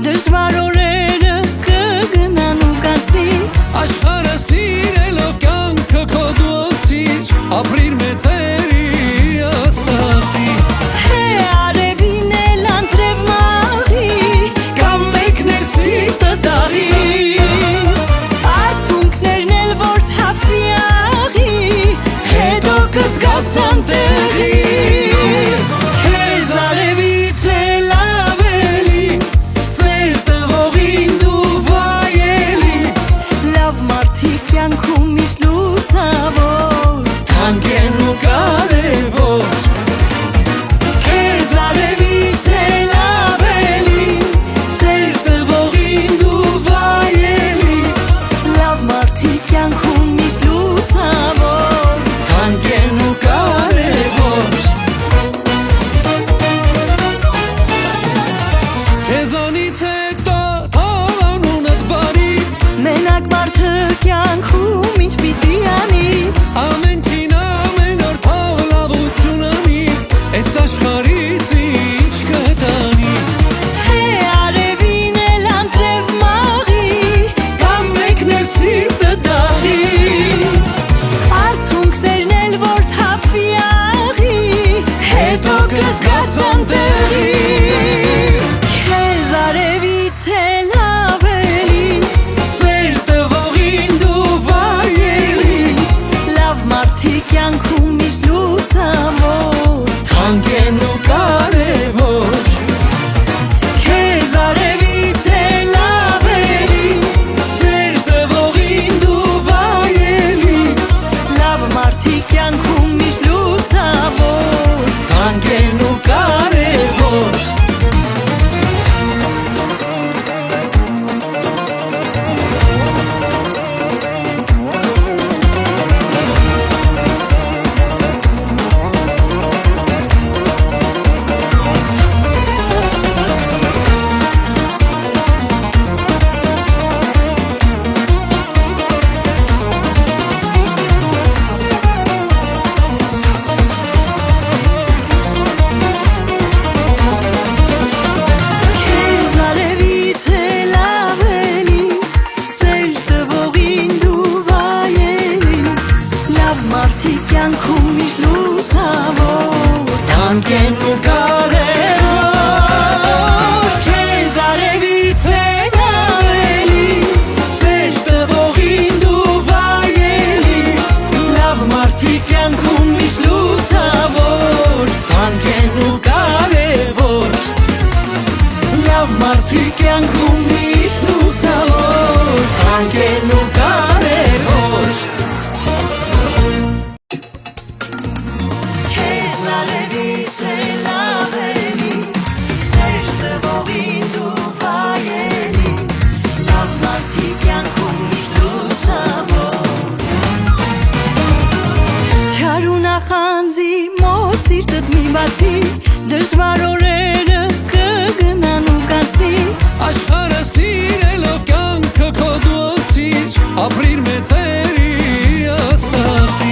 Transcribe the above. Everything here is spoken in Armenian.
Դժվար օրերը կգնան ու կացնի Աշխարհը սիրելով կյանքը քո դուսիր ապրիր մեծերի ասացի Թե արևին էլ անձրև մաղի Կամ մեկներ սիրտը դարի Արցունքներն էլ որ թափվի աղի Հետո կզգաս անտեղի Քեզ արևից էլ ավելի Սեր տվողին դու վայելի Լավ մարդիկ կյանքում միշտ լուսավոր Թանկ են ու կարևոր Քեզ արևից էլ ավելի Սեր տվողին դու վայելի Լավ մարդիկ կյանքում միշտ լուսավոր Թանկ են ու կարևոր Քեզանից հետո թող անունդ բարի Մենակ մարդը կյանքում ինչ պիտի անի Ամենքին ամեն օր թող լավություն անի Այս աշխարհից ինչ կտանի Թե արևին էլ անձրև մաղի Կամ մեկներ սիրտը դահի Արցունքներն էլ որ թափվի աղի Հետո կզգաս անտեղի Քեզ արևից էլ ավելի Սեր տվողին դու վայելի Լավ մարդիկ կյանքում միշտ լուսավոր Թանկ են ու կարևոր Քեզ արևից էլ ավելի Սեր տվողին դու վայելի Լավ մարդիկ կյանքում միշտ լուսավոր Թանկ են ու կարևոր Քեզ արևից էլ ավելի Սեր տվողին դու վայելի Լավ մարդիկ կյանքում միշտ լուսավոր Թանկ են ու կարևոր Քեզ արևից էլ ավելի Սեր տվողին դու վայելի Լավ մարդիկ կյանքում միշտ լուսավոր Թանկ են ու կարևոր Լավ մարդիկ կյանքում միշտ լուսավոր Թանկ են ու կարևոր Քեզ արևից էլ ավելի Սեր տվողին դու վայելի Լավ մարդիկ կյանքում միշտ լուսավոր Չար ու նախանձի մոտ սիրտդ մի բացի Դժվար օրերը կգնան ու կացնի Աշխարհը սիրելով կյանքը քո դուսիր ապրիր մեծերի ասացի